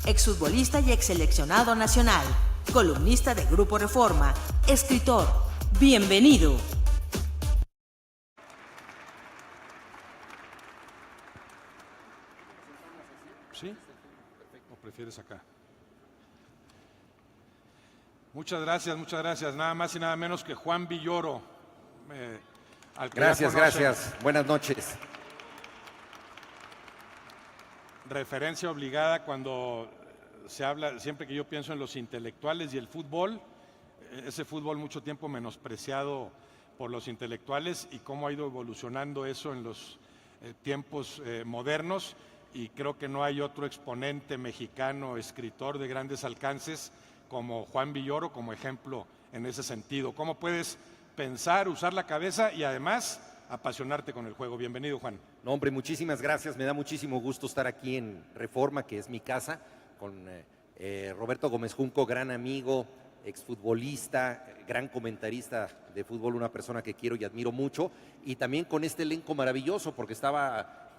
exfutbolista y exseleccionado nacional, columnista de Grupo Reforma, escritor. Bienvenido. ¿Sí? ¿O prefieres acá? Muchas gracias. Nada más y nada menos que Juan Villoro. Gracias. Buenas noches. Referencia obligada cuando se habla, siempre que yo pienso en los intelectuales y el fútbol, ese fútbol mucho tiempo menospreciado por los intelectuales y cómo ha ido evolucionando eso en los tiempos modernos. Y creo que no hay otro exponente mexicano, escritor de grandes alcances como Juan Villoro, como ejemplo en ese sentido. ¿Cómo puedes pensar, usar la cabeza y además apasionarte con el juego? Bienvenido, Juan. No, hombre, muchísimas gracias. Me da muchísimo gusto estar aquí en Reforma, que es mi casa, con Roberto Gómez Junco, gran amigo, exfutbolista, gran comentarista de fútbol, una persona que quiero y admiro mucho, y también con este elenco maravilloso, porque estaba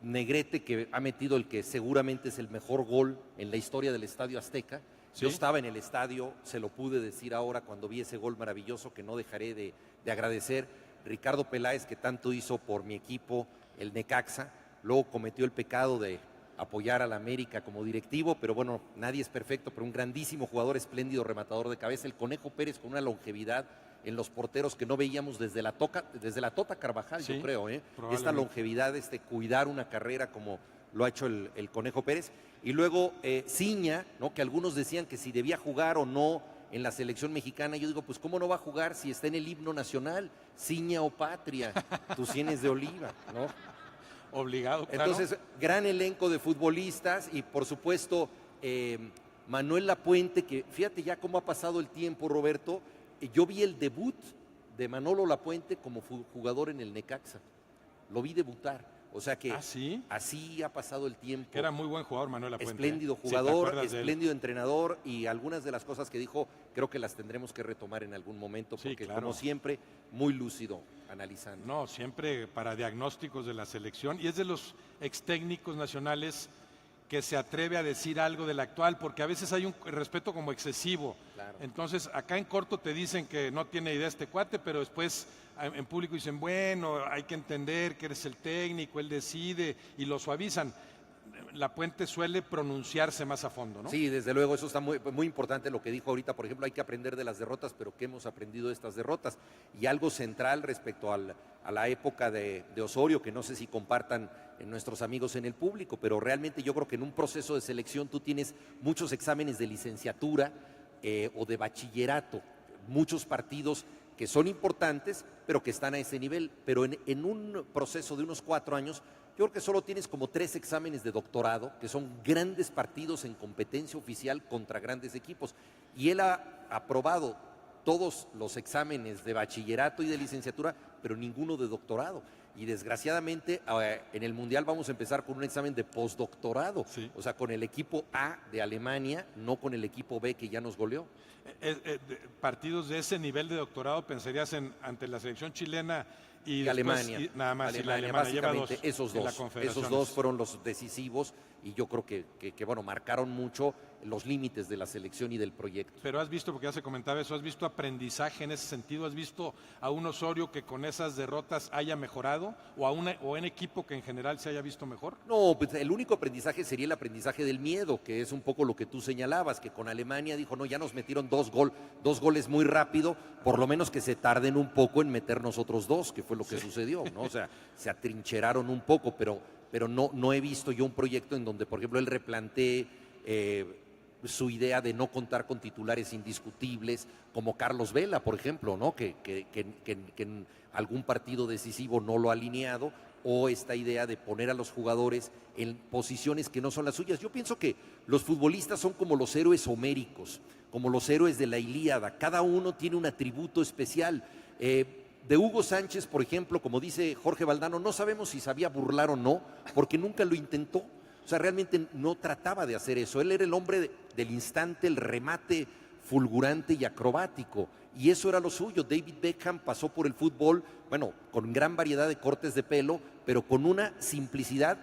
Negrete, que ha metido el que seguramente es el mejor gol en la historia del Estadio Azteca. ¿Sí? Yo estaba en el estadio, se lo pude decir ahora cuando vi ese gol maravilloso que no dejaré de agradecer. Ricardo Peláez, que tanto hizo por mi equipo, el Necaxa, luego cometió el pecado de apoyar a la América como directivo, pero bueno, nadie es perfecto, pero un grandísimo jugador, espléndido rematador de cabeza, el Conejo Pérez con una longevidad en los porteros que no veíamos desde la Tota Carvajal, sí, yo creo, esta longevidad, cuidar una carrera como lo ha hecho el Conejo Pérez, y luego Ciña, ¿no? Que algunos decían que si debía jugar o no en la selección mexicana. Yo digo, pues ¿cómo no va a jugar si está en el himno nacional? Ciña o patria, tus sienes de oliva, ¿no? Obligado, claro. Entonces, gran elenco de futbolistas y por supuesto Manuel Lapuente, que fíjate ya cómo ha pasado el tiempo, Roberto. Yo vi el debut de Manolo Lapuente como jugador en el Necaxa. Lo vi debutar. O sea que ¿sí? Así ha pasado el tiempo. Que era muy buen jugador Manuel Lapuente. Espléndido jugador, sí, espléndido entrenador, y algunas de las cosas que dijo creo que las tendremos que retomar en algún momento, porque sí, claro, como siempre, muy lúcido analizando. No, siempre para diagnósticos de la selección, y es de los ex técnicos nacionales que se atreve a decir algo del actual, porque a veces hay un respeto como excesivo. Claro. Entonces, acá en corto te dicen que no tiene idea este cuate, pero después en público dicen, bueno, hay que entender que eres el técnico, él decide, y lo suavizan. Lapuente suele pronunciarse más a fondo, ¿no? Sí, desde luego, eso está muy importante lo que dijo ahorita. Por ejemplo, hay que aprender de las derrotas, pero ¿qué hemos aprendido de estas derrotas? Y algo central respecto a la época de Osorio, que no sé si compartan nuestros amigos en el público, pero realmente yo creo que en un proceso de selección tú tienes muchos exámenes de licenciatura o de bachillerato, muchos partidos que son importantes, pero que están a ese nivel. Pero en un proceso de unos 4 años, yo creo que solo tienes como 3 exámenes de doctorado, que son grandes partidos en competencia oficial contra grandes equipos. Y él ha aprobado todos los exámenes de bachillerato y de licenciatura, pero ninguno de doctorado. Y desgraciadamente en el Mundial vamos a empezar con un examen de postdoctorado, sí, o sea, con el equipo A de Alemania, no con el equipo B que ya nos goleó. Partidos de ese nivel de doctorado pensarías ante la selección chilena y Alemania, nada más, Alemania, y la Alemania lleva esos dos fueron los decisivos, y yo creo que bueno, marcaron mucho los límites de la selección y del proyecto. Pero has visto, porque ya se comentaba eso, ¿has visto aprendizaje en ese sentido? ¿Has visto a un Osorio que con esas derrotas haya mejorado, o en equipo que en general se haya visto mejor? No, pues el único aprendizaje sería el aprendizaje del miedo, que es un poco lo que tú señalabas, que con Alemania dijo, no, ya nos metieron dos goles muy rápido, por lo menos que se tarden un poco en meternos otros 2, que fue lo que sucedió, ¿no? O sea, se atrincheraron un poco, pero no he visto yo un proyecto en donde, por ejemplo, él replantee su idea de no contar con titulares indiscutibles, como Carlos Vela, por ejemplo, ¿no? Que en algún partido decisivo no lo ha alineado, o esta idea de poner a los jugadores en posiciones que no son las suyas. Yo pienso que los futbolistas son como los héroes homéricos, como los héroes de la Ilíada, cada uno tiene un atributo especial. De Hugo Sánchez, por ejemplo, como dice Jorge Valdano, no sabemos si sabía burlar o no, porque nunca lo intentó. O sea, realmente no trataba de hacer eso. Él era el hombre del instante, el remate fulgurante y acrobático, y eso era lo suyo. David Beckham pasó por el fútbol, bueno, con gran variedad de cortes de pelo, pero con una simplicidad,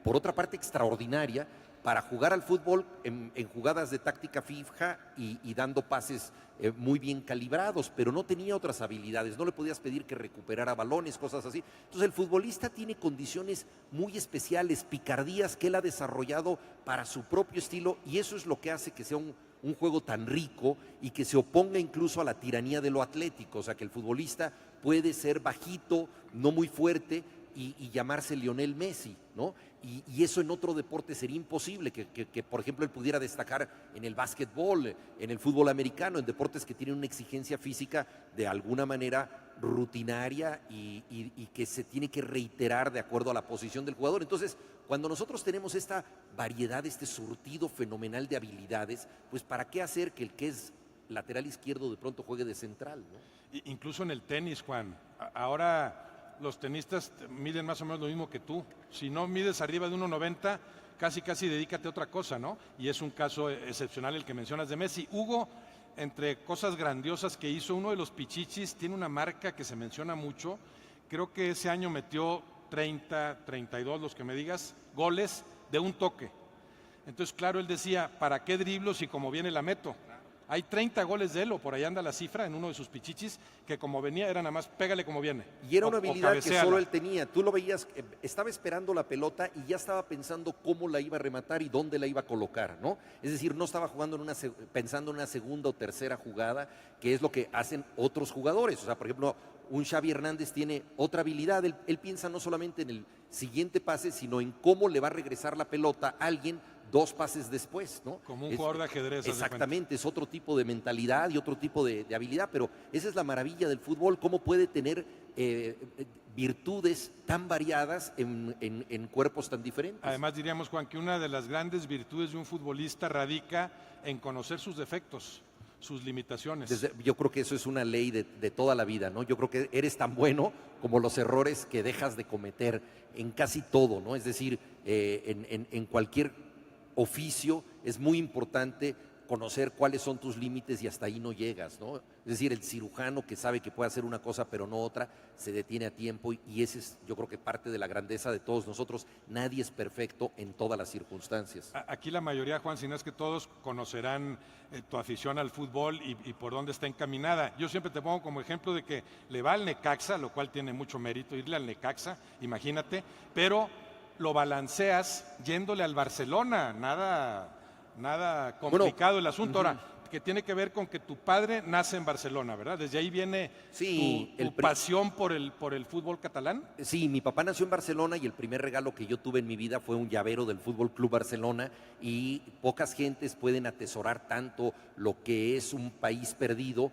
por otra parte, extraordinaria, para jugar al fútbol en jugadas de táctica fija y dando pases muy bien calibrados, pero no tenía otras habilidades, no le podías pedir que recuperara balones, cosas así. Entonces el futbolista tiene condiciones muy especiales, picardías que él ha desarrollado para su propio estilo, y eso es lo que hace que sea un juego tan rico y que se oponga incluso a la tiranía de lo atlético. O sea, que el futbolista puede ser bajito, no muy fuerte, y llamarse Lionel Messi, ¿no? Y eso en otro deporte sería imposible, que, por ejemplo, él pudiera destacar en el básquetbol, en el fútbol americano, en deportes que tienen una exigencia física de alguna manera rutinaria y que se tiene que reiterar de acuerdo a la posición del jugador. Entonces, cuando nosotros tenemos esta variedad, este surtido fenomenal de habilidades, pues ¿para qué hacer que el que es lateral izquierdo de pronto juegue de central, ¿no? Incluso en el tenis, Juan, ahora los tenistas miden más o menos lo mismo que tú. Si no mides arriba de 1.90, casi dedícate a otra cosa, ¿no? Y es un caso excepcional el que mencionas de Messi. Hugo, entre cosas grandiosas que hizo, uno de los Pichichis tiene una marca que se menciona mucho. Creo que ese año metió 30, 32, los que me digas, goles de un toque. Entonces, claro, él decía, ¿para qué driblo si como viene la meto? Hay 30 goles de él, o por ahí anda la cifra, en uno de sus pichichis, que como venía era nada más, pégale como viene. Y era una habilidad que solo él tenía. Tú lo veías, estaba esperando la pelota y ya estaba pensando cómo la iba a rematar y dónde la iba a colocar, ¿no? Es decir, no estaba jugando pensando en una segunda o tercera jugada, que es lo que hacen otros jugadores. O sea, por ejemplo, un Xavi Hernández tiene otra habilidad. Él piensa no solamente en el siguiente pase, sino en cómo le va a regresar la pelota a alguien 2 pases después, ¿no? Como un jugador de ajedrez. Exactamente, es otro tipo de mentalidad y otro tipo de habilidad, pero esa es la maravilla del fútbol, cómo puede tener virtudes tan variadas en cuerpos tan diferentes. Además diríamos, Juan, que una de las grandes virtudes de un futbolista radica en conocer sus defectos, sus limitaciones. Yo creo que eso es una ley de toda la vida, ¿no? Yo creo que eres tan bueno como los errores que dejas de cometer en casi todo, ¿no? Es decir, en cualquier oficio es muy importante conocer cuáles son tus límites y hasta ahí no llegas, ¿no? Es decir, el cirujano que sabe que puede hacer una cosa pero no otra, se detiene a tiempo y ese es, yo creo que parte de la grandeza de todos nosotros. Nadie es perfecto en todas las circunstancias. Aquí la mayoría, Juan, si no es que todos conocerán tu afición al fútbol y por dónde está encaminada. Yo siempre te pongo como ejemplo de que le va al Necaxa, lo cual tiene mucho mérito irle al Necaxa, imagínate, pero lo balanceas yéndole al Barcelona, nada complicado el asunto. Ahora, que tiene que ver con que tu padre nace en Barcelona, ¿verdad? Desde ahí viene tu pasión por el fútbol catalán. Sí, mi papá nació en Barcelona y el primer regalo que yo tuve en mi vida fue un llavero del Fútbol Club Barcelona, y pocas gentes pueden atesorar tanto lo que es un país perdido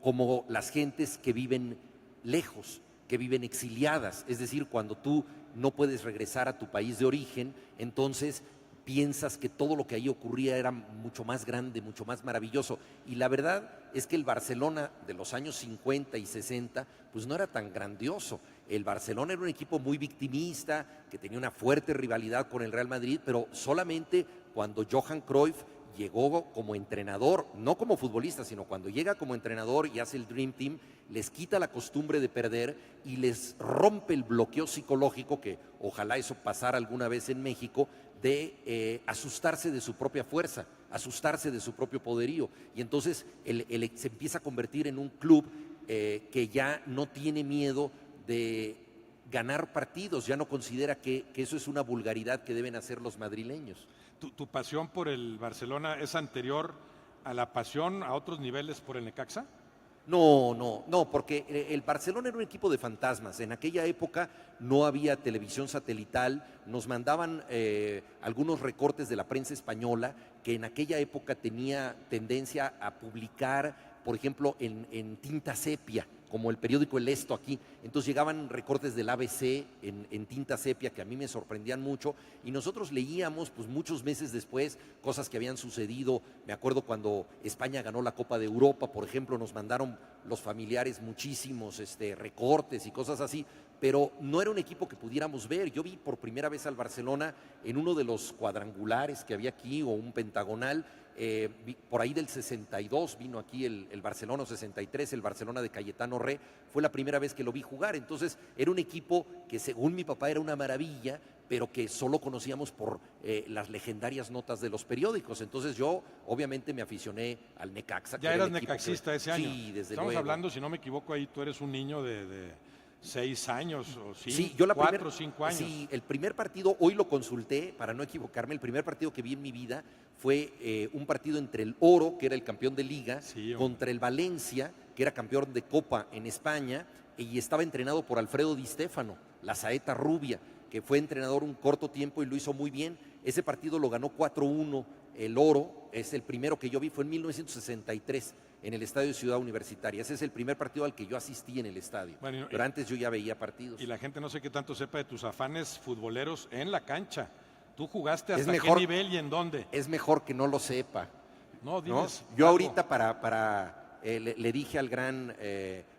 como las gentes que viven lejos, que viven exiliadas. Es decir, cuando tú no puedes regresar a tu país de origen, entonces piensas que todo lo que ahí ocurría era mucho más grande, mucho más maravilloso. Y la verdad es que el Barcelona de los años 50 y 60 pues no era tan grandioso. El Barcelona era un equipo muy victimista, que tenía una fuerte rivalidad con el Real Madrid, pero solamente cuando Johan Cruyff llegó como entrenador, no como futbolista, sino cuando llega como entrenador y hace el Dream Team, les quita la costumbre de perder y les rompe el bloqueo psicológico, que ojalá eso pasara alguna vez en México, de asustarse de su propia fuerza, asustarse de su propio poderío. Y entonces se empieza a convertir en un club que ya no tiene miedo de ganar partidos, ya no considera que eso es una vulgaridad que deben hacer los madrileños. ¿Tu pasión por el Barcelona es anterior a la pasión a otros niveles por el Necaxa? No, porque el Barcelona era un equipo de fantasmas. En aquella época no había televisión satelital, nos mandaban algunos recortes de la prensa española, que en aquella época tenía tendencia a publicar, por ejemplo, en tinta sepia, como el periódico El Esto aquí. Entonces llegaban recortes del ABC en tinta sepia que a mí me sorprendían mucho, y nosotros leíamos pues muchos meses después cosas que habían sucedido. Me acuerdo cuando España ganó la Copa de Europa, por ejemplo, nos mandaron los familiares muchísimos recortes y cosas así, pero no era un equipo que pudiéramos ver. Yo vi por primera vez al Barcelona en uno de los cuadrangulares que había aquí, o un pentagonal, por ahí del 62 vino aquí el Barcelona, 63, el Barcelona de Cayetano Re, fue la primera vez que lo vi jugar. Entonces era un equipo que según mi papá era una maravilla, pero que solo conocíamos por las legendarias notas de los periódicos. Entonces yo obviamente me aficioné al Necaxa. Ya eras necaxista ese año. Sí, desde Estamos luego. hablando, si no me equivoco, ahí tú eres un niño de 6 años o 5, Sí, yo 4 o 5 años. Sí, el primer partido, hoy lo consulté para no equivocarme, el primer partido que vi en mi vida fue un partido entre el Oro, que era el campeón de Liga, Sí, contra el Valencia, que era campeón de Copa en España, y estaba entrenado por Alfredo Di Stéfano, la saeta rubia, que fue entrenador un corto tiempo y lo hizo muy bien. Ese partido lo ganó 4-1 el Oro, es el primero que yo vi, fue en 1963 en el Estadio Ciudad Universitaria. Ese es el primer partido al que yo asistí en el estadio. Bueno, pero antes yo ya veía partidos. Y la gente no sé qué tanto sepa de tus afanes futboleros en la cancha. ¿Tú jugaste hasta mejor, qué nivel y en dónde? Es mejor que no lo sepa. No, diles. ¿No? Yo ahorita le dije al gran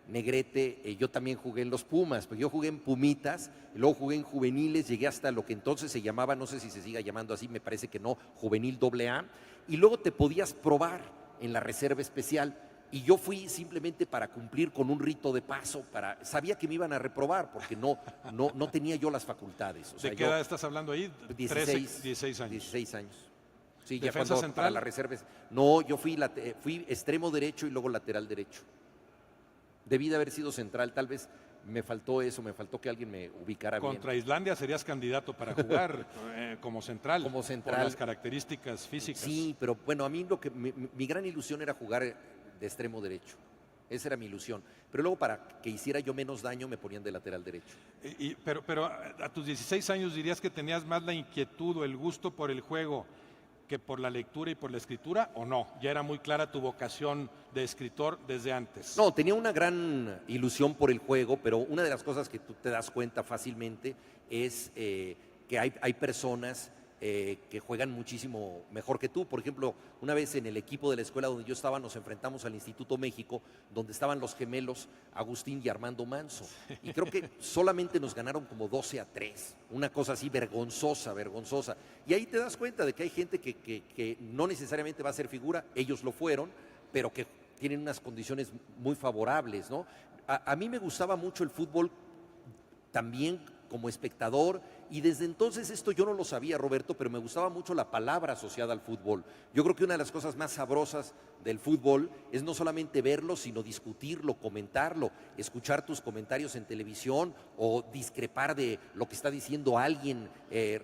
Negrete, yo también jugué en los Pumas, porque yo jugué en Pumitas, y luego jugué en juveniles, llegué hasta lo que entonces se llamaba, no sé si se siga llamando así, me parece que no, juvenil AA, y luego te podías probar en la reserva especial, y yo fui simplemente para cumplir con un rito de paso, sabía que me iban a reprobar, porque no tenía yo las facultades. O sea, ¿De qué edad estás hablando ahí? 16 años. 16 años. Sí, ¿Defensa ya cuando central? para la reserva. No, yo fui extremo derecho y luego lateral derecho. Debí de haber sido central, tal vez me faltó eso, me faltó que alguien me ubicara bien. Contra Islandia serías candidato para jugar como central. Como central. Por las características físicas. Sí, pero bueno, a mí mi gran ilusión era jugar de extremo derecho. Esa era mi ilusión. Pero luego para que hiciera yo menos daño me ponían de lateral derecho. Pero a tus 16 años dirías que tenías más la inquietud o el gusto por el juego que por la lectura y por la escritura, ¿o no? ¿Ya era muy clara tu vocación de escritor desde antes? No, tenía una gran ilusión por el juego, pero una de las cosas que tú te das cuenta fácilmente es que hay personas que juegan muchísimo mejor que tú. Por ejemplo, una vez en el equipo de la escuela donde yo estaba nos enfrentamos al Instituto México, donde estaban los gemelos Agustín y Armando Manso. Y creo que solamente nos ganaron como 12-3, una cosa así vergonzosa. Y ahí te das cuenta de que hay gente que no necesariamente va a ser figura, ellos lo fueron, pero que tienen unas condiciones muy favorables, ¿no? A mí me gustaba mucho el fútbol también como espectador, y desde entonces esto yo no lo sabía, Roberto, pero me gustaba mucho la palabra asociada al fútbol. Yo creo que una de las cosas más sabrosas del fútbol es no solamente verlo, sino discutirlo, comentarlo, escuchar tus comentarios en televisión o discrepar de lo que está diciendo alguien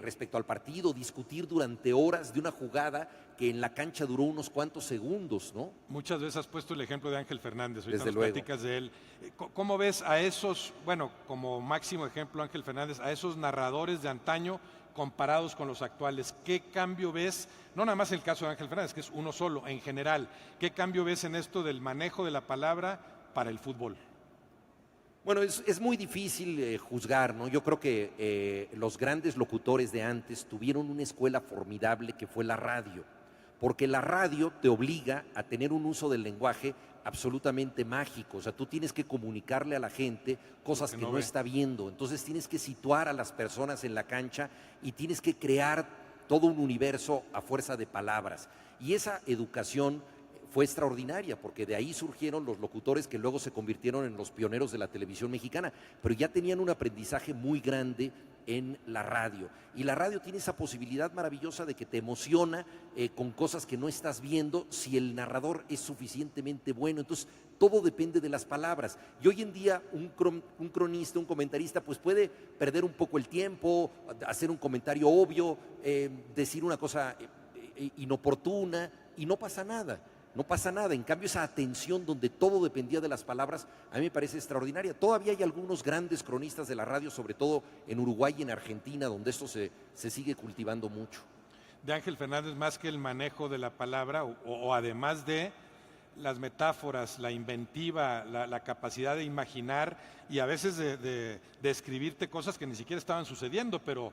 respecto al partido, discutir durante horas de una jugada que en la cancha duró unos cuantos segundos, ¿no? Muchas veces has puesto el ejemplo de Ángel Fernández, ahorita Desde nos luego. platicas de él. ¿Cómo ves a esos, bueno, como máximo ejemplo Ángel Fernández, a esos narradores de antaño comparados con los actuales? ¿Qué cambio ves, no nada más el caso de Ángel Fernández, que es uno solo, en general, qué cambio ves en esto del manejo de la palabra para el fútbol? Bueno, es muy difícil juzgar, ¿no? Yo creo que los grandes locutores de antes tuvieron una escuela formidable que fue la radio, porque la radio te obliga a tener un uso del lenguaje absolutamente mágico. O sea, tú tienes que comunicarle a la gente cosas que no está viendo. Entonces tienes que situar a las personas en la cancha y tienes que crear todo un universo a fuerza de palabras. Y esa educación fue extraordinaria, porque de ahí surgieron los locutores que luego se convirtieron en los pioneros de la televisión mexicana, pero ya tenían un aprendizaje muy grande en la radio. Y la radio tiene esa posibilidad maravillosa de que te emociona con cosas que no estás viendo si el narrador es suficientemente bueno. Entonces, todo depende de las palabras. Y hoy en día un cronista, un comentarista, pues puede perder un poco el tiempo, hacer un comentario obvio, decir una cosa inoportuna, y no pasa nada. No pasa nada. En cambio, esa atención donde todo dependía de las palabras, a mí me parece extraordinaria. Todavía hay algunos grandes cronistas de la radio, sobre todo en Uruguay y en Argentina, donde esto se sigue cultivando mucho. De Ángel Fernández, más que el manejo de la palabra, o además de las metáforas, la inventiva, la capacidad de imaginar y a veces de escribirte cosas que ni siquiera estaban sucediendo, pero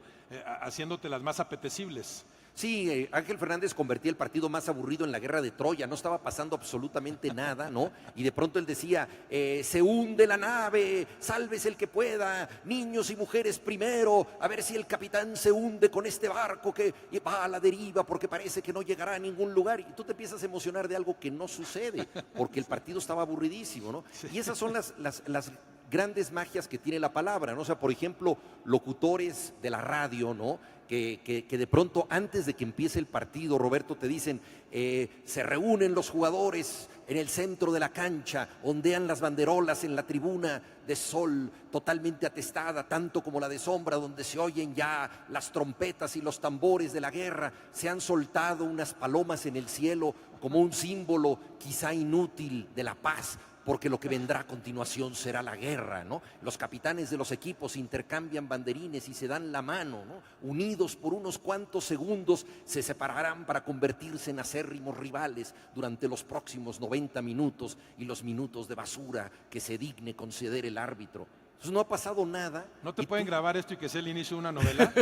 haciéndote las más apetecibles. Sí, Ángel Fernández convertía el partido más aburrido en la guerra de Troya, no estaba pasando absolutamente nada, ¿no? Y de pronto él decía, se hunde la nave, sálvese el que pueda, niños y mujeres primero, a ver si el capitán se hunde con este barco que va a la deriva porque parece que no llegará a ningún lugar. Y tú te empiezas a emocionar de algo que no sucede, porque el partido estaba aburridísimo, ¿no? Sí. Y esas son las grandes magias que tiene la palabra, ¿no? O sea, por ejemplo, locutores de la radio, ¿no? Que de pronto antes de que empiece el partido, Roberto, te dicen, se reúnen los jugadores en el centro de la cancha, ondean las banderolas en la tribuna de sol totalmente atestada, tanto como la de sombra, donde se oyen ya las trompetas y los tambores de la guerra, se han soltado unas palomas en el cielo como un símbolo quizá inútil de la paz, porque lo que vendrá a continuación será la guerra, ¿no? Los capitanes de los equipos intercambian banderines y se dan la mano, ¿no? Unidos por unos cuantos segundos, se separarán para convertirse en acérrimos rivales durante los próximos 90 minutos y los minutos de basura que se digne conceder el árbitro. Entonces no ha pasado nada. ¿No te pueden grabar esto y que sea el inicio de una novela?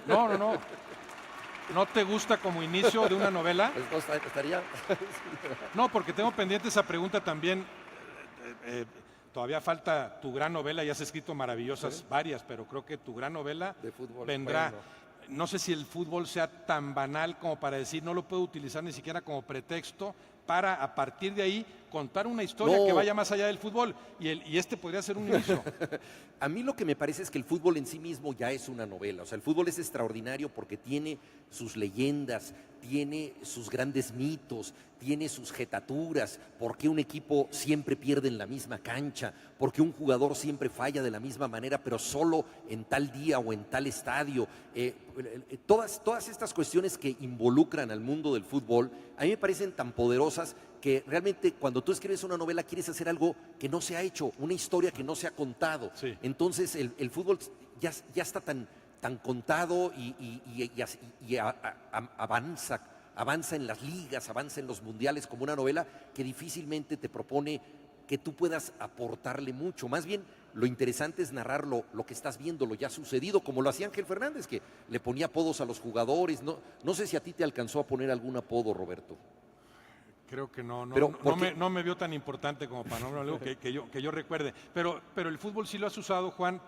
No. ¿No te gusta como inicio de una novela? Pues no, estaría... No, porque tengo pendiente esa pregunta también. Todavía falta tu gran novela, ya has escrito maravillosas, varias, pero creo que tu gran novela de fútbol vendrá. Bueno. No sé si el fútbol sea tan banal como para decir, no lo puedo utilizar ni siquiera como pretexto para a partir de ahí contar una historia que vaya más allá del fútbol y este podría ser un inicio. A mí lo que me parece es que el fútbol en sí mismo ya es una novela. O sea, el fútbol es extraordinario porque tiene sus leyendas, tiene sus grandes mitos, tiene sus jetaturas, por qué un equipo siempre pierde en la misma cancha, por qué un jugador siempre falla de la misma manera, pero solo en tal día o en tal estadio. Todas estas cuestiones que involucran al mundo del fútbol, a mí me parecen tan poderosas que realmente cuando tú escribes una novela quieres hacer algo que no se ha hecho, una historia que no se ha contado. Sí. Entonces el fútbol ya está tan contado y avanza en las ligas, avanza en los mundiales como una novela que difícilmente te propone que tú puedas aportarle mucho. Más bien, lo interesante es narrar lo que estás viendo, lo ya sucedido, como lo hacía Ángel Fernández, que le ponía apodos a los jugadores. No sé si a ti te alcanzó a poner algún apodo, Roberto. Creo que no Pero, no me vio tan importante como para no algo que yo recuerde. Pero el fútbol sí lo has usado, Juan,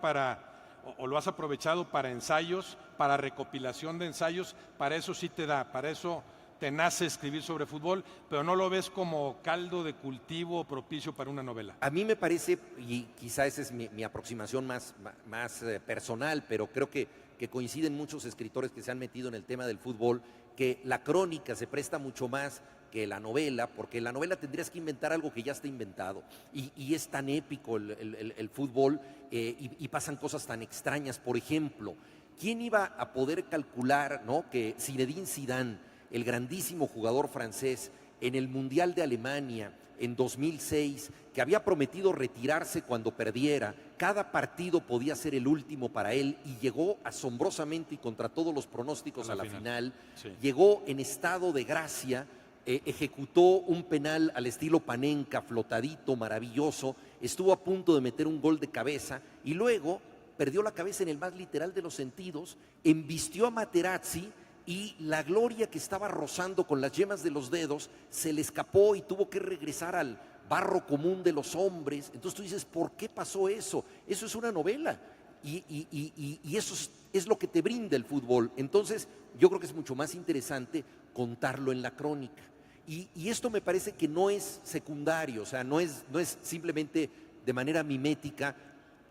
o lo has aprovechado para ensayos, para recopilación de ensayos, para eso sí te da, para eso te nace escribir sobre fútbol, pero no lo ves como caldo de cultivo propicio para una novela. A mí me parece, y quizá esa es mi aproximación más personal, pero creo que coinciden muchos escritores que se han metido en el tema del fútbol, que la crónica se presta mucho más que la novela, porque en la novela tendrías que inventar algo que ya está inventado, y es tan épico el fútbol, y pasan cosas tan extrañas. Por ejemplo, ¿quién iba a poder calcular, ¿no?, que Zinedine Zidane, el grandísimo jugador francés, en el Mundial de Alemania en 2006, que había prometido retirarse cuando perdiera, cada partido podía ser el último para él, y llegó asombrosamente y contra todos los pronósticos a la final. Sí. Llegó en estado de gracia, ejecutó un penal al estilo Panenka, flotadito, maravilloso, estuvo a punto de meter un gol de cabeza y luego perdió la cabeza en el más literal de los sentidos, embistió a Materazzi y la gloria que estaba rozando con las yemas de los dedos se le escapó y tuvo que regresar al barro común de los hombres. Entonces tú dices, ¿por qué pasó eso? Eso es una novela y eso es lo que te brinda el fútbol. Entonces yo creo que es mucho más interesante contarlo en la crónica. Y esto me parece que no es secundario, o sea, no es simplemente de manera mimética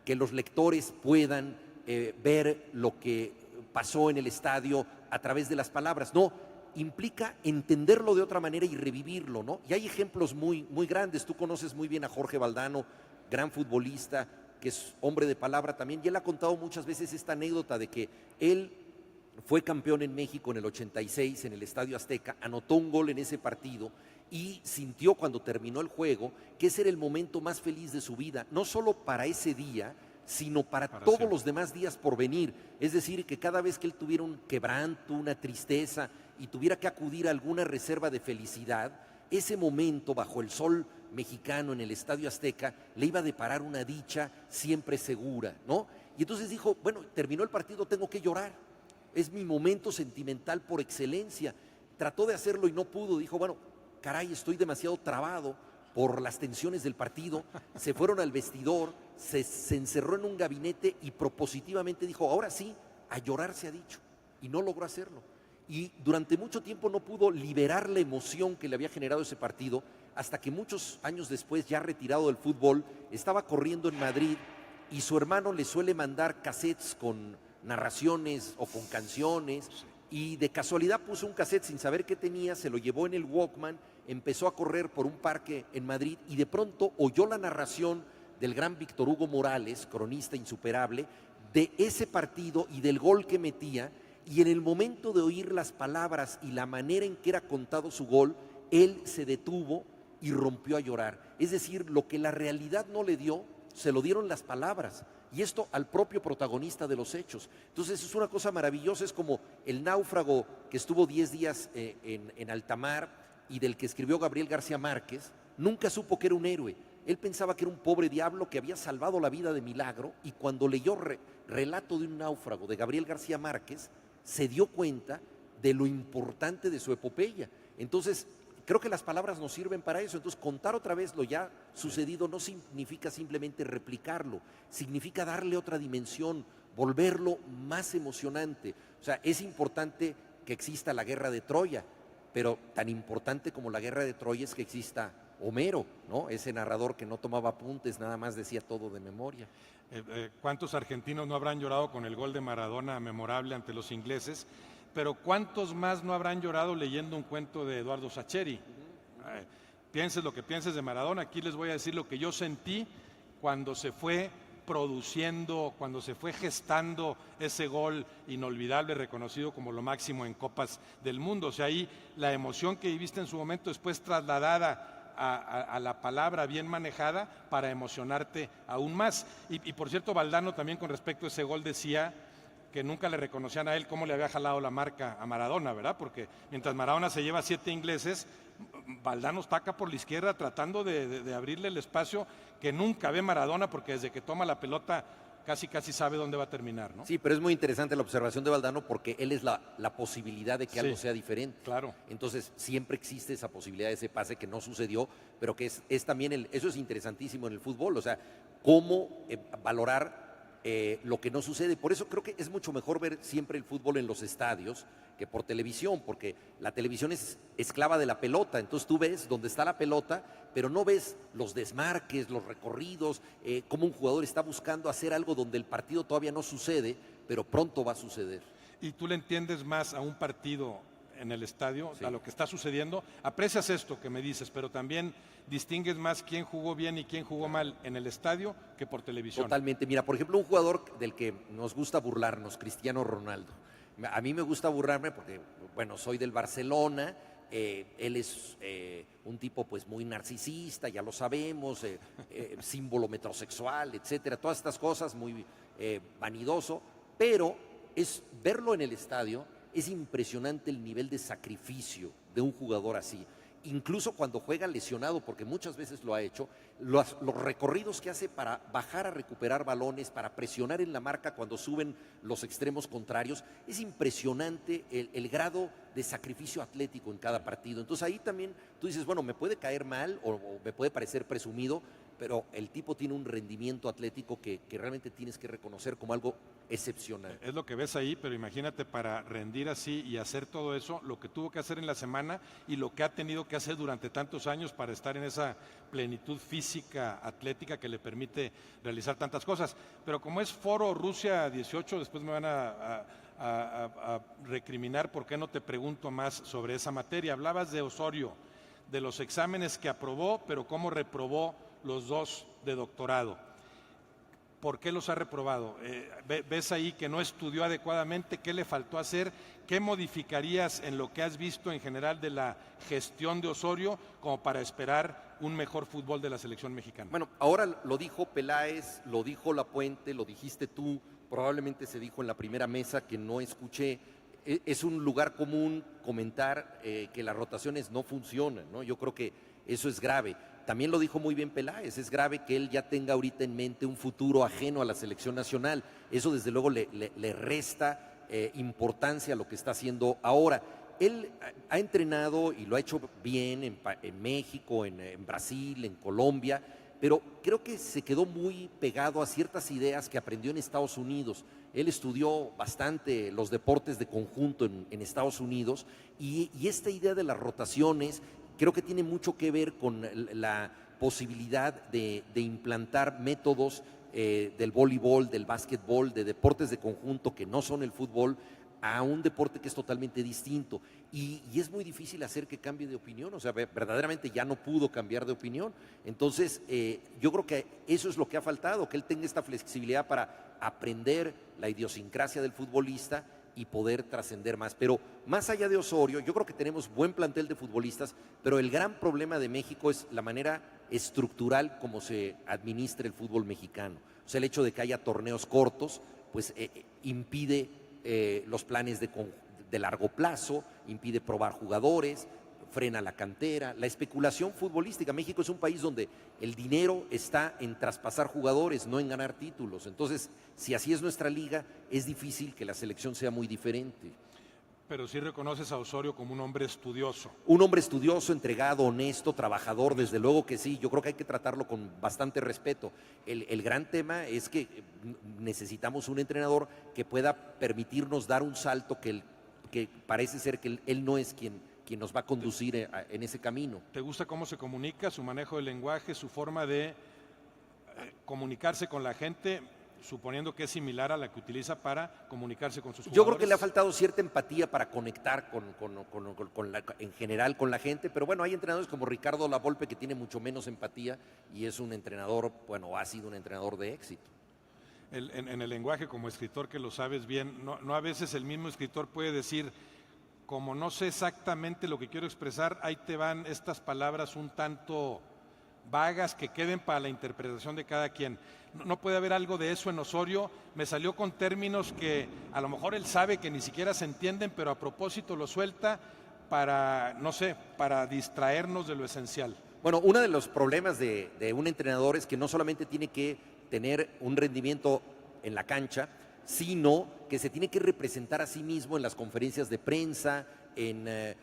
que los lectores puedan ver lo que pasó en el estadio a través de las palabras. No, implica entenderlo de otra manera y revivirlo, ¿no? Y hay ejemplos muy grandes. Tú conoces muy bien a Jorge Valdano, gran futbolista, que es hombre de palabra también, y él ha contado muchas veces esta anécdota de que él fue campeón en México en el 86 en el Estadio Azteca, anotó un gol en ese partido y sintió cuando terminó el juego que ese era el momento más feliz de su vida, no solo para ese día, sino para todos siempre. Los demás días por venir. Es decir, que cada vez que él tuviera un quebranto, una tristeza y tuviera que acudir a alguna reserva de felicidad, ese momento bajo el sol mexicano en el Estadio Azteca le iba a deparar una dicha siempre segura, ¿no? Y entonces dijo, bueno, terminó el partido, tengo que llorar. es mi momento sentimental por excelencia. Trató de hacerlo y no pudo, dijo, bueno, caray, estoy demasiado trabado por las tensiones del partido. Se fueron al vestidor, se encerró en un gabinete y propositivamente dijo, ahora sí, a llorar se ha dicho, y no logró hacerlo. Y durante mucho tiempo no pudo liberar la emoción que le había generado ese partido, hasta que muchos años después, ya retirado del fútbol, estaba corriendo en Madrid y su hermano le suele mandar cassettes con narraciones o con canciones, y de casualidad puso un cassette sin saber qué tenía, se lo llevó en el Walkman, empezó a correr por un parque en Madrid y de pronto oyó la narración del gran Víctor Hugo Morales, cronista insuperable, de ese partido y del gol que metía, y en el momento de oír las palabras y la manera en que era contado su gol, él se detuvo y rompió a llorar. Es decir, lo que la realidad no le dio, se lo dieron las palabras, y esto al propio protagonista de los hechos. Entonces es una cosa maravillosa, es como el náufrago que estuvo 10 días en alta mar y del que escribió Gabriel García Márquez. Nunca supo que era un héroe, él pensaba que era un pobre diablo que había salvado la vida de milagro, y cuando leyó Relato de un náufrago de Gabriel García Márquez, se dio cuenta de lo importante de su epopeya. Entonces, creo que las palabras nos sirven para eso. Entonces, contar otra vez lo ya sucedido no significa simplemente replicarlo, significa darle otra dimensión, volverlo más emocionante. O sea, es importante que exista la guerra de Troya, pero tan importante como la guerra de Troya es que exista Homero, ¿no? Ese narrador que no tomaba apuntes, nada más decía todo de memoria. ¿Cuántos argentinos no habrán llorado con el gol de Maradona memorable ante los ingleses? Pero ¿cuántos más no habrán llorado leyendo un cuento de Eduardo Sacheri? Pienses lo que pienses de Maradona, aquí les voy a decir lo que yo sentí cuando se fue produciendo, cuando se fue gestando ese gol inolvidable, reconocido como lo máximo en Copas del Mundo. O sea, ahí la emoción que viviste en su momento después trasladada a la palabra bien manejada para emocionarte aún más. Y por cierto, Valdano también con respecto a ese gol decía que nunca le reconocían a él cómo le había jalado la marca a Maradona, ¿verdad? Porque mientras Maradona se lleva 7 ingleses, Valdano taca por la izquierda tratando de abrirle el espacio que nunca ve Maradona, porque desde que toma la pelota casi sabe dónde va a terminar, ¿no? Sí, pero es muy interesante la observación de Valdano, porque él es la posibilidad de que algo sea diferente. Claro. Entonces siempre existe esa posibilidad de ese pase que no sucedió, pero que es también, eso es interesantísimo en el fútbol, o sea, cómo valorar lo que no sucede. Por eso creo que es mucho mejor ver siempre el fútbol en los estadios que por televisión, porque la televisión es esclava de la pelota. Entonces tú ves dónde está la pelota, pero no ves los desmarques, los recorridos, cómo un jugador está buscando hacer algo donde el partido todavía no sucede, pero pronto va a suceder. Y tú le entiendes más a un partido en el estadio, sí, a lo que está sucediendo. Aprecias esto que me dices, pero también distingues más quién jugó bien y quién jugó mal en el estadio que por televisión. Totalmente. Mira, por ejemplo, un jugador del que nos gusta burlarnos, Cristiano Ronaldo. A mí me gusta burlarme porque, bueno, soy del Barcelona, él es un tipo pues muy narcisista, ya lo sabemos, símbolo metrosexual, etcétera, todas estas cosas, muy vanidoso, pero es verlo en el estadio. Es impresionante el nivel de sacrificio de un jugador así. Incluso cuando juega lesionado, porque muchas veces lo ha hecho, los recorridos que hace para bajar a recuperar balones, para presionar en la marca cuando suben los extremos contrarios, es impresionante el grado de sacrificio atlético en cada partido. Entonces ahí también tú dices, bueno, me puede caer mal o me puede parecer presumido, pero el tipo tiene un rendimiento atlético que realmente tienes que reconocer como algo excepcional. Es lo que ves ahí, pero imagínate para rendir así y hacer todo eso, lo que tuvo que hacer en la semana y lo que ha tenido que hacer durante tantos años para estar en esa plenitud física, atlética que le permite realizar tantas cosas. Pero como es Foro Rusia 18, después me van a recriminar por qué no te pregunto más sobre esa materia. Hablabas de Osorio, de los exámenes que aprobó, pero cómo reprobó los 2 de doctorado. ¿Por qué los ha reprobado? ¿Ves ahí que no estudió adecuadamente? ¿Qué le faltó hacer? ¿Qué modificarías en lo que has visto en general de la gestión de Osorio como para esperar un mejor fútbol de la selección mexicana? Bueno, ahora lo dijo Peláez, lo dijo Lapuente, lo dijiste tú, probablemente se dijo en la primera mesa que no escuché. Es un lugar común comentar que las rotaciones no funcionan, ¿no? Yo creo que eso es grave. También lo dijo muy bien Peláez, es grave que él ya tenga ahorita en mente un futuro ajeno a la selección nacional. Eso desde luego le resta importancia a lo que está haciendo ahora. Él ha entrenado y lo ha hecho bien en México, en Brasil, en Colombia, pero creo que se quedó muy pegado a ciertas ideas que aprendió en Estados Unidos. Él estudió bastante los deportes de conjunto en Estados Unidos y esta idea de las rotaciones creo que tiene mucho que ver con la posibilidad de implantar métodos del voleibol, del básquetbol, de deportes de conjunto que no son el fútbol, a un deporte que es totalmente distinto. Y es muy difícil hacer que cambie de opinión, o sea, verdaderamente ya no pudo cambiar de opinión. Entonces, yo creo que eso es lo que ha faltado, que él tenga esta flexibilidad para aprender la idiosincrasia del futbolista y poder trascender más. Pero más allá de Osorio, yo creo que tenemos buen plantel de futbolistas, pero el gran problema de México es la manera estructural como se administra el fútbol mexicano. O sea, el hecho de que haya torneos cortos, pues impide los planes de largo plazo, impide probar jugadores, frena la cantera, la especulación futbolística. México es un país donde el dinero está en traspasar jugadores, no en ganar títulos. Entonces, si así es nuestra liga, es difícil que la selección sea muy diferente. Pero sí reconoces a Osorio como un hombre estudioso. Un hombre estudioso, entregado, honesto, trabajador, desde luego que sí. Yo creo que hay que tratarlo con bastante respeto. El gran tema es que necesitamos un entrenador que pueda permitirnos dar un salto que parece ser que él no es quien nos va a conducir en ese camino. ¿Te gusta cómo se comunica, su manejo del lenguaje, su forma de comunicarse con la gente, suponiendo que es similar a la que utiliza para comunicarse con sus jugadores? Yo creo que le ha faltado cierta empatía para conectar en general con la gente, pero bueno, hay entrenadores como Ricardo Lavolpe que tiene mucho menos empatía y es un entrenador, bueno, ha sido un entrenador de éxito. En el lenguaje, como escritor que lo sabes bien, no a veces el mismo escritor puede decir, como no sé exactamente lo que quiero expresar, ahí te van estas palabras un tanto vagas que queden para la interpretación de cada quien. No puede haber algo de eso en Osorio. Me salió con términos que a lo mejor él sabe que ni siquiera se entienden, pero a propósito lo suelta para, no sé, para distraernos de lo esencial. Bueno, uno de los problemas de un entrenador es que no solamente tiene que tener un rendimiento en la cancha, sino que se tiene que representar a sí mismo en las conferencias de prensa, en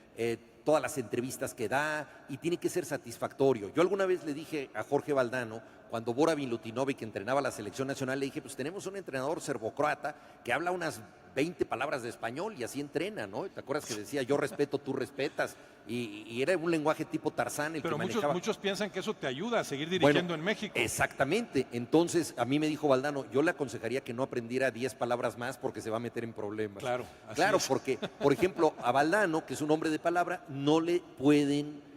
todas las entrevistas que da, y tiene que ser satisfactorio. Yo alguna vez le dije a Jorge Valdano, cuando Bora Milutinovic entrenaba la selección nacional, le dije, pues tenemos un entrenador serbocroata que habla unas 20 palabras de español y así entrena, ¿no? ¿Te acuerdas que decía, yo respeto, tú respetas? Y era un lenguaje tipo Tarzán el Pero que manejaba. muchos piensan que eso te ayuda a seguir dirigiendo en México. Exactamente. Entonces, a mí me dijo Valdano, yo le aconsejaría que no aprendiera 10 palabras más porque se va a meter en problemas. Claro, claro, porque, por ejemplo, a Valdano, que es un hombre de palabra, no le pueden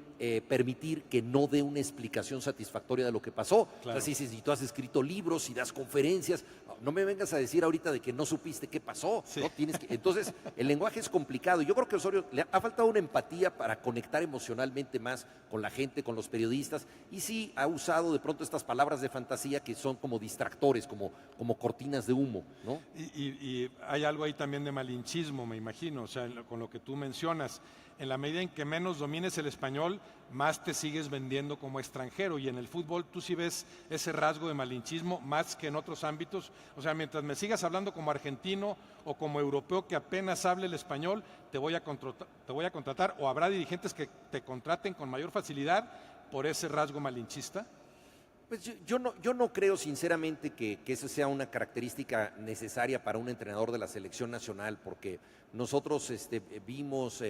permitir que no dé una explicación satisfactoria de lo que pasó. Claro. O sea, si tú has escrito libros, si das conferencias, no me vengas a decir ahorita de que no supiste qué pasó. Sí. ¿No? Entonces, el lenguaje es complicado. Yo creo que a Osorio le ha faltado una empatía para conectar emocionalmente más con la gente, con los periodistas, y sí ha usado de pronto estas palabras de fantasía que son como distractores, como cortinas de humo, ¿no? Y hay algo ahí también de malinchismo, me imagino, o sea, con lo que tú mencionas. En la medida en que menos domines el español, más te sigues vendiendo como extranjero. Y en el fútbol tú sí ves ese rasgo de malinchismo más que en otros ámbitos. O sea, mientras me sigas hablando como argentino o como europeo que apenas hable el español, te voy a contratar, o habrá dirigentes que te contraten con mayor facilidad por ese rasgo malinchista. Pues yo no creo sinceramente que esa sea una característica necesaria para un entrenador de la selección nacional, porque nosotros vimos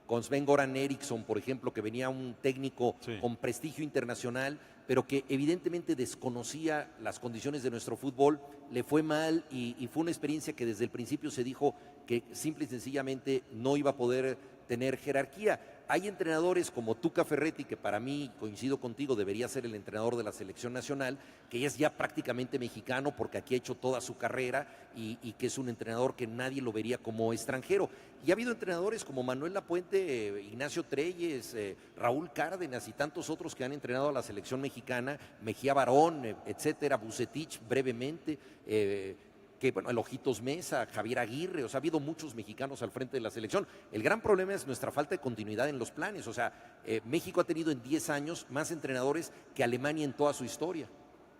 con Sven-Goran Eriksson, por ejemplo, que venía un técnico con prestigio internacional, pero que evidentemente desconocía las condiciones de nuestro fútbol, le fue mal y fue una experiencia que desde el principio se dijo que simple y sencillamente no iba a poder tener jerarquía. Hay entrenadores como Tuca Ferretti, que para mí, coincido contigo, debería ser el entrenador de la selección nacional, que es ya prácticamente mexicano porque aquí ha hecho toda su carrera y que es un entrenador que nadie lo vería como extranjero. Y ha habido entrenadores como Manuel Lapuente, Ignacio Treyes, Raúl Cárdenas y tantos otros que han entrenado a la selección mexicana, Mejía Barón, etcétera, Vucetich brevemente, que bueno, el Ojitos Mesa, Javier Aguirre, o sea, ha habido muchos mexicanos al frente de la selección. El gran problema es nuestra falta de continuidad en los planes, o sea, México ha tenido en 10 años más entrenadores que Alemania en toda su historia.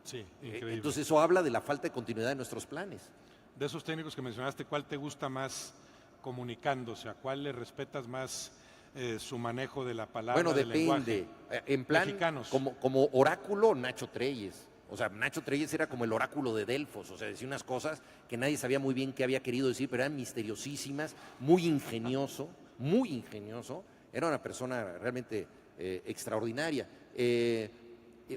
Sí, increíble. Entonces eso habla de la falta de continuidad de nuestros planes. De esos técnicos que mencionaste, ¿cuál te gusta más comunicándose? ¿A cuál le respetas más su manejo de la palabra, Bueno, del depende. lenguaje? En plan, Mexicanos. como oráculo, Nacho Treyes. O sea, Nacho Treyes era como el oráculo de Delfos, o sea, decía unas cosas que nadie sabía muy bien qué había querido decir, pero eran misteriosísimas, muy ingenioso, era una persona realmente extraordinaria.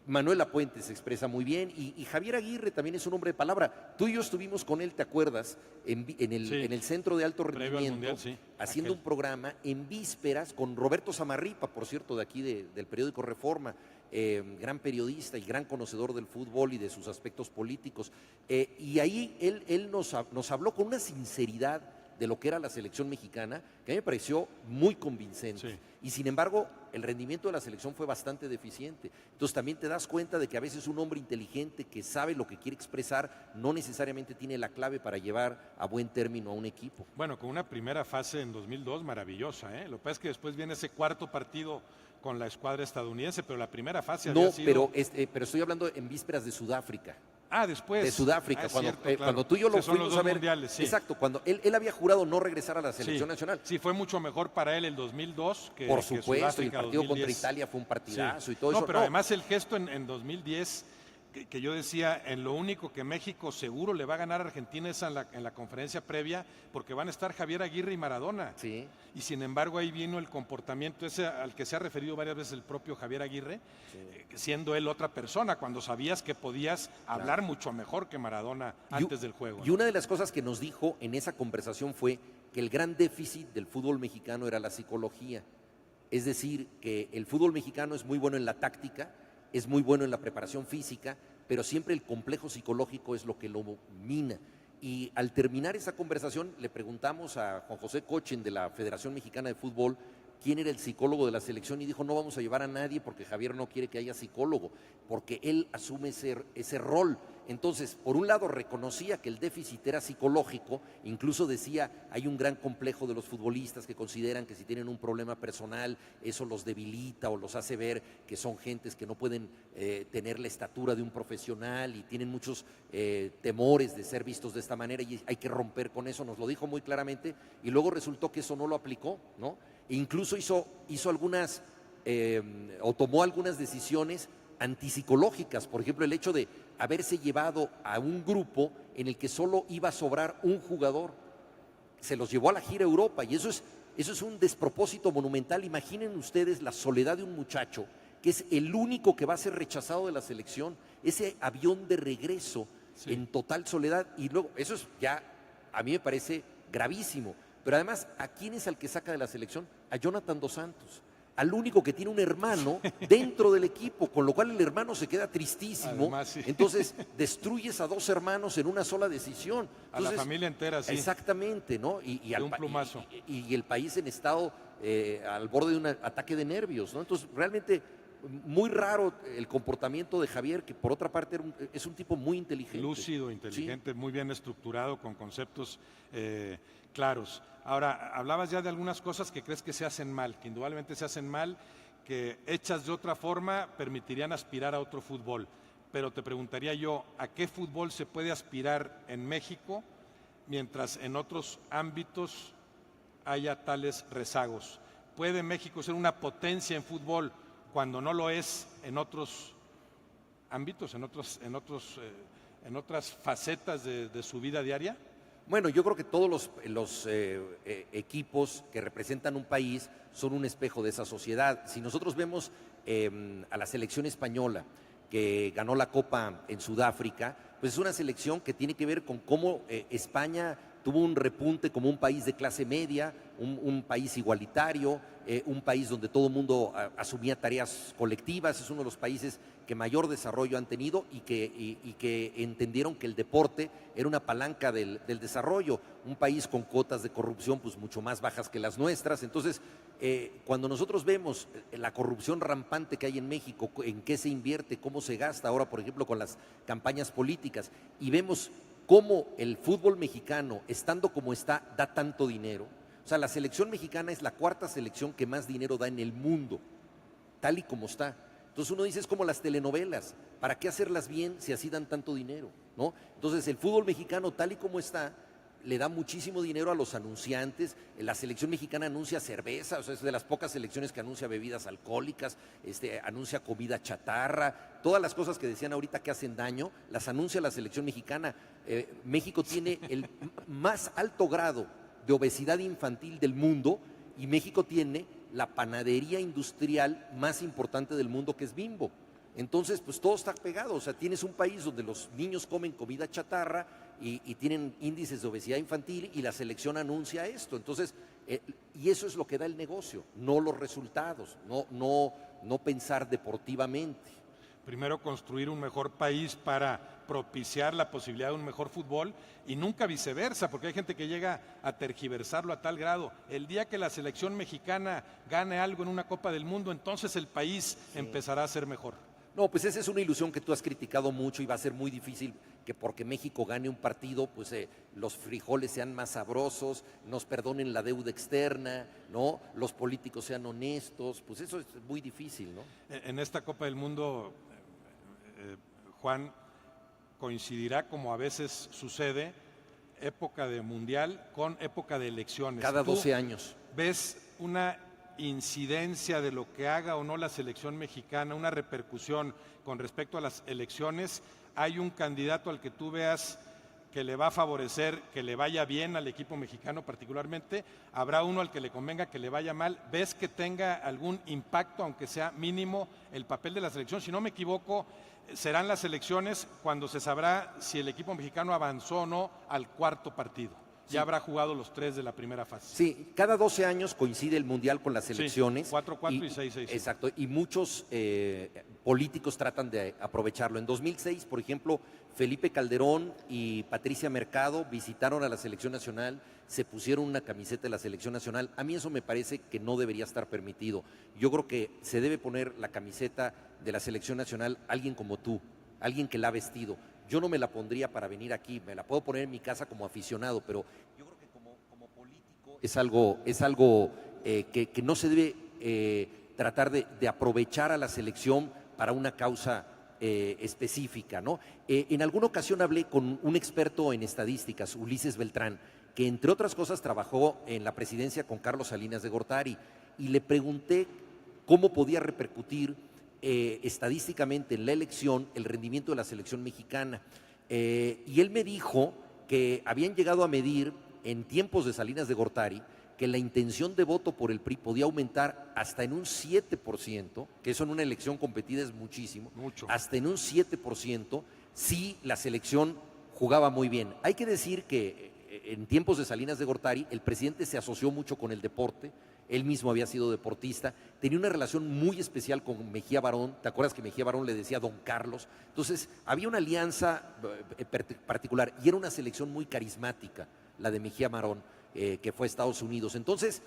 Manuel Lapuente se expresa muy bien y Javier Aguirre también es un hombre de palabra. Tú y yo estuvimos con él, ¿te acuerdas? En el Centro de Alto Previo al Rendimiento, Mundial, sí. haciendo Aquel. un programa en vísperas con Roberto Samarripa, por cierto, de aquí del periódico Reforma, gran periodista y gran conocedor del fútbol y de sus aspectos políticos. Y ahí él nos habló con una sinceridad de lo que era la selección mexicana, que a mí me pareció muy convincente. Sí. Y sin embargo, el rendimiento de la selección fue bastante deficiente. Entonces también te das cuenta de que a veces un hombre inteligente que sabe lo que quiere expresar no necesariamente tiene la clave para llevar a buen término a un equipo. Bueno, con una primera fase en 2002 maravillosa, ¿eh? Lo que pasa es que después viene ese cuarto partido con la escuadra estadounidense, pero la primera fase No, había sido... pero estoy hablando en vísperas de Sudáfrica. Después. De Sudáfrica, Es cuando, cierto, claro. cuando tú y yo lo Sí, son los fuimos dos a ver. mundiales, sí. Exacto, cuando él había jurado no regresar a la selección Sí. nacional. Sí, fue mucho mejor para él el 2002 que Por que supuesto, y el Sudáfrica partido 2010. contra Italia fue un partidazo Sí. y todo no, eso. pero además el gesto en 2010, que yo decía, en lo único que México seguro le va a ganar a Argentina es en la conferencia previa, porque van a estar Javier Aguirre y Maradona. Sí. Y sin embargo ahí vino el comportamiento ese al que se ha referido varias veces el propio Javier Aguirre, siendo él otra persona, cuando sabías que podías hablar mucho mejor que Maradona antes del juego. Y una de las cosas que nos dijo en esa conversación fue que el gran déficit del fútbol mexicano era la psicología. Es decir, que el fútbol mexicano es muy bueno en la táctica, es muy bueno en la preparación física, pero siempre el complejo psicológico es lo que lo mina. Y al terminar esa conversación le preguntamos a Juan José Cochen de la Federación Mexicana de Fútbol quién era el psicólogo de la selección y dijo no vamos a llevar a nadie porque Javier no quiere que haya psicólogo, porque él asume ese rol. Entonces, por un lado reconocía que el déficit era psicológico, incluso decía hay un gran complejo de los futbolistas que consideran que si tienen un problema personal eso los debilita o los hace ver que son gentes que no pueden tener la estatura de un profesional y tienen muchos temores de ser vistos de esta manera y hay que romper con eso, nos lo dijo muy claramente y luego resultó que eso no lo aplicó, ¿no? E incluso hizo algunas o tomó algunas decisiones antipsicológicas, por ejemplo el hecho de haberse llevado a un grupo en el que solo iba a sobrar un jugador, se los llevó a la gira Europa y eso es un despropósito monumental. Imaginen ustedes la soledad de un muchacho que es el único que va a ser rechazado de la selección, ese avión de regreso en total soledad y luego eso es ya a mí me parece gravísimo, pero además ¿a quién es al que saca de la selección? A Jonathan Dos Santos, al único que tiene un hermano dentro del equipo, con lo cual el hermano se queda tristísimo. Además, sí. Entonces destruyes a dos hermanos en una sola decisión. Entonces, a la familia entera, sí. Exactamente, ¿no? Y De un plumazo. y el país en estado al borde de un ataque de nervios, ¿no? Entonces realmente muy raro el comportamiento de Javier, que por otra parte es un tipo muy inteligente. Lúcido, inteligente, muy bien estructurado, con conceptos claros. Ahora, hablabas ya de algunas cosas que crees que se hacen mal, que indudablemente se hacen mal, que hechas de otra forma permitirían aspirar a otro fútbol. Pero te preguntaría yo, ¿a qué fútbol se puede aspirar en México mientras en otros ámbitos haya tales rezagos? ¿Puede México ser una potencia en fútbol cuando no lo es en otros ámbitos, en otras facetas de su vida diaria? Bueno, yo creo que todos los equipos que representan un país son un espejo de esa sociedad. Si nosotros vemos a la selección española que ganó la Copa en Sudáfrica, pues es una selección que tiene que ver con cómo España tuvo un repunte como un país de clase media, un país igualitario, un país donde todo el mundo asumía tareas colectivas, es uno de los países que mayor desarrollo han tenido y que entendieron que el deporte era una palanca del desarrollo, un país con cuotas de corrupción pues mucho más bajas que las nuestras. Entonces, cuando nosotros vemos la corrupción rampante que hay en México, en qué se invierte, cómo se gasta ahora, por ejemplo, con las campañas políticas, y vemos cómo el fútbol mexicano, estando como está, da tanto dinero. O sea, la selección mexicana es la cuarta selección que más dinero da en el mundo, tal y como está. Entonces uno dice, es como las telenovelas, ¿para qué hacerlas bien si así dan tanto dinero? ¿no? Entonces el fútbol mexicano tal y como está, le da muchísimo dinero a los anunciantes. La selección mexicana anuncia cerveza, o sea, es de las pocas selecciones que anuncia bebidas alcohólicas, anuncia comida chatarra, todas las cosas que decían ahorita que hacen daño, las anuncia la selección mexicana. México tiene el más alto grado de obesidad infantil del mundo y México tiene la panadería industrial más importante del mundo, que es Bimbo. Entonces, pues todo está pegado, o sea, tienes un país donde los niños comen comida chatarra y tienen índices de obesidad infantil y la selección anuncia esto. Entonces, y eso es lo que da el negocio, no los resultados, no pensar deportivamente. Primero construir un mejor país para propiciar la posibilidad de un mejor fútbol y nunca viceversa, porque hay gente que llega a tergiversarlo a tal grado. El día que la selección mexicana gane algo en una Copa del Mundo, entonces el país empezará a ser mejor. No, pues esa es una ilusión que tú has criticado mucho y va a ser muy difícil que porque México gane un partido, pues los frijoles sean más sabrosos, nos perdonen la deuda externa, ¿no? Los políticos sean honestos, pues eso es muy difícil, ¿no? En esta Copa del Mundo, Juan, coincidirá, como a veces sucede, época de mundial con época de elecciones. Cada 12 años. ¿Ves una incidencia de lo que haga o no la selección mexicana, una repercusión con respecto a las elecciones? ¿Hay un candidato al que tú veas que le va a favorecer, que le vaya bien al equipo mexicano particularmente? ¿Habrá uno al que le convenga que le vaya mal? ¿Ves que tenga algún impacto, aunque sea mínimo, el papel de la selección? Si no me equivoco, serán las elecciones cuando se sabrá si el equipo mexicano avanzó o no al cuarto partido. Sí. Ya habrá jugado los 3 de la primera fase. Sí, cada 12 años coincide el Mundial con las selecciones. Sí, 4-4 y 6-6. Exacto, y muchos políticos tratan de aprovecharlo. En 2006, por ejemplo, Felipe Calderón y Patricia Mercado visitaron a la selección nacional, se pusieron una camiseta de la selección nacional. A mí eso me parece que no debería estar permitido. Yo creo que se debe poner la camiseta de la selección nacional alguien como tú, alguien que la ha vestido. Yo no me la pondría para venir aquí, me la puedo poner en mi casa como aficionado, pero yo creo que como político es algo que no se debe tratar de aprovechar a la selección para una causa específica, ¿no? En alguna ocasión hablé con un experto en estadísticas, Ulises Beltrán, que entre otras cosas trabajó en la presidencia con Carlos Salinas de Gortari, y le pregunté cómo podía repercutir estadísticamente en la elección el rendimiento de la selección mexicana. Y él me dijo que habían llegado a medir en tiempos de Salinas de Gortari que la intención de voto por el PRI podía aumentar hasta en un 7%, que eso en una elección competida es muchísimo, hasta en un 7% si la selección jugaba muy bien. Hay que decir que en tiempos de Salinas de Gortari el presidente se asoció mucho con el deporte. Él mismo había sido deportista, tenía una relación muy especial con Mejía Barón. ¿Te acuerdas que Mejía Barón le decía Don Carlos? Entonces había una alianza particular y era una selección muy carismática, la de Mejía Barón, que fue a Estados Unidos. Entonces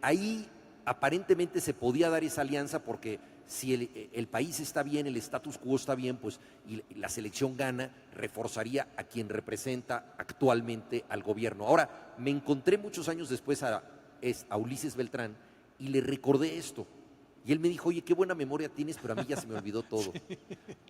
ahí aparentemente se podía dar esa alianza porque si el país está bien, el status quo está bien, pues y la selección gana, reforzaría a quien representa actualmente al gobierno. Ahora, me encontré muchos años después a Ulises Beltrán y le recordé esto y él me dijo: oye, qué buena memoria tienes, pero a mí ya se me olvidó todo.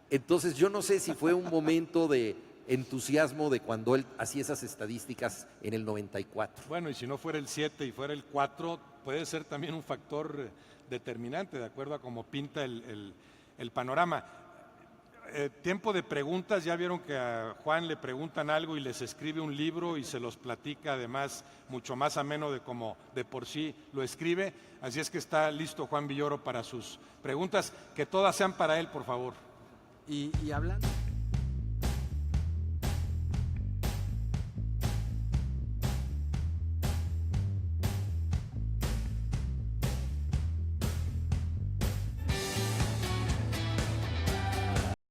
Entonces yo no sé si fue un momento de entusiasmo de cuando él hacía esas estadísticas en el 94. Bueno, y si no fuera el 7 y fuera el 4, puede ser también un factor determinante, de acuerdo a cómo pinta el panorama. Tiempo de preguntas. Ya vieron que a Juan le preguntan algo y les escribe un libro y se los platica, además mucho más ameno de como de por sí lo escribe. Así es que está listo Juan Villoro para sus preguntas, que todas sean para él, por favor. Y hablando